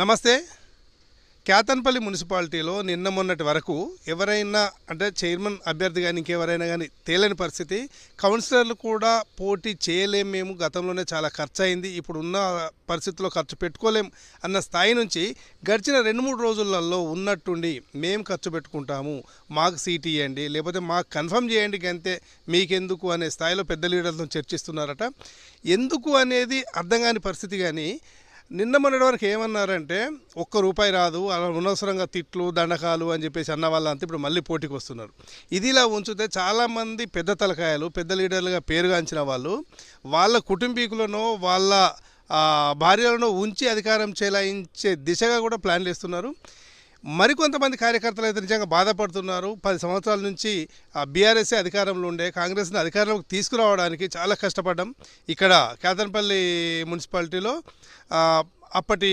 నమస్తే. కేతన్పల్లి మున్సిపాలిటీలో నిన్న మొన్నటి వరకు ఎవరైనా అంటే చైర్మన్ అభ్యర్థి కానీ ఇంకెవరైనా కానీ తేలని పరిస్థితి. కౌన్సిలర్లు కూడా పోటీ చేయలేం, మేము గతంలోనే చాలా ఖర్చు అయింది, ఇప్పుడు ఉన్న పరిస్థితుల్లో ఖర్చు పెట్టుకోలేం అన్న స్థాయి నుంచి గడిచిన 2-3 రోజులలో ఉన్నట్టుండి మేము ఖర్చు పెట్టుకుంటాము, మాకు సీట్ ఇవ్వండి, లేకపోతే మాకు కన్ఫర్మ్ చేయండి అంతే, మీకెందుకు అనే స్థాయిలో పెద్ద లీడర్లతో చర్చిస్తున్నారట. ఎందుకు అనేది అర్థం కాని పరిస్థితి. కానీ నిన్న మొన్నటి వరకు ఏమన్నారంటే ₹1 రాదు, అలా అనవసరంగా తిట్లు దండకాలు అని చెప్పేసి అన్న వాళ్ళంతా ఇప్పుడు మళ్ళీ పోటీకి వస్తున్నారు. ఇదిలా ఉంచితే చాలామంది పెద్ద తలకాయలు, పెద్ద లీడర్లుగా పేరుగాంచిన వాళ్ళు వాళ్ళ కుటుంబీకులను వాళ్ళ భార్యలను ఉంచి అధికారం చెలాయించే దిశగా కూడా ప్లాన్లు వేస్తున్నారు. మరికొంతమంది కార్యకర్తలు అయితే నిజంగా బాధపడుతున్నారు. 10 సంవత్సరాల నుంచి బీఆర్ఎస్ఏ అధికారంలో ఉండే, కాంగ్రెస్ని అధికారంలోకి తీసుకురావడానికి చాలా కష్టపడ్డాం. ఇక్కడ కేతన్పల్లి మున్సిపాలిటీలో అప్పటి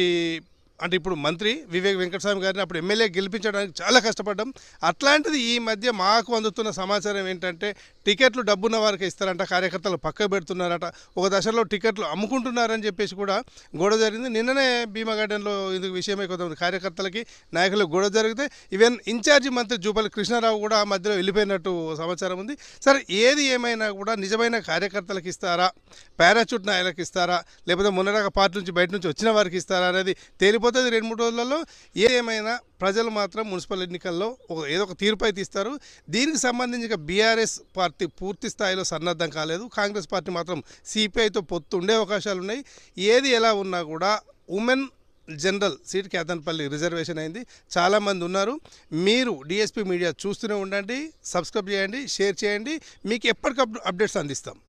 అంటే ఇప్పుడు మంత్రి వివేక్ వెంకటస్వామి గారిని అప్పుడు ఎమ్మెల్యే గెలిపించడానికి చాలా కష్టపడ్డాం. అట్లాంటిది ఈ మధ్య మాకు అందుతున్న సమాచారం ఏంటంటే టికెట్లు డబ్బున్న వారికి ఇస్తారంట, కార్యకర్తలు పక్క పెడుతున్నారట, ఒక దశలో టికెట్లు అమ్ముకుంటున్నారని చెప్పేసి కూడా గొడవ జరిగింది. నిన్ననే భీమా గార్డెన్లో ఇది విషయమై కొంతమంది కార్యకర్తలకి నాయకులకు గొడవ జరిగితే ఈవెన్ ఇన్ఛార్జి మంత్రి జూపల్లి కృష్ణారావు కూడా మధ్యలో వెళ్ళిపోయినట్టు సమాచారం ఉంది. సరే, ఏది ఏమైనా కూడా నిజమైన కార్యకర్తలకు ఇస్తారా, పారాచూట్ నాయకులకు ఇస్తారా, లేకపోతే మొన్నదాకా పార్టీ నుంచి బయట నుంచి వచ్చిన వారికి ఇస్తారా అనేది తేలిపోతుంది 2-3 రోజులలో. ఏమైనా ప్రజలు మాత్రం మున్సిపల్ ఎన్నికల్లో ఏదో ఒక తీర్పు అయితే ఇస్తారు. దీనికి సంబంధించి బీఆర్ఎస్ పార్టీ పూర్తి స్థాయిలో సన్నద్ధం కాలేదు. కాంగ్రెస్ పార్టీ మాత్రం సిపిఐతో పొత్తు ఉండే అవకాశాలు ఉన్నాయి. ఏది ఎలా ఉన్నా కూడా women general seat Ketanpalli reservation అయింది. చాలామంది ఉన్నారు. మీరు డిఎస్పీ మీడియా చూస్తూనే ఉండండి, సబ్స్క్రైబ్ చేయండి, షేర్ చేయండి, మీకు ఎప్పటికప్పుడు అప్డేట్స్ అందిస్తాం.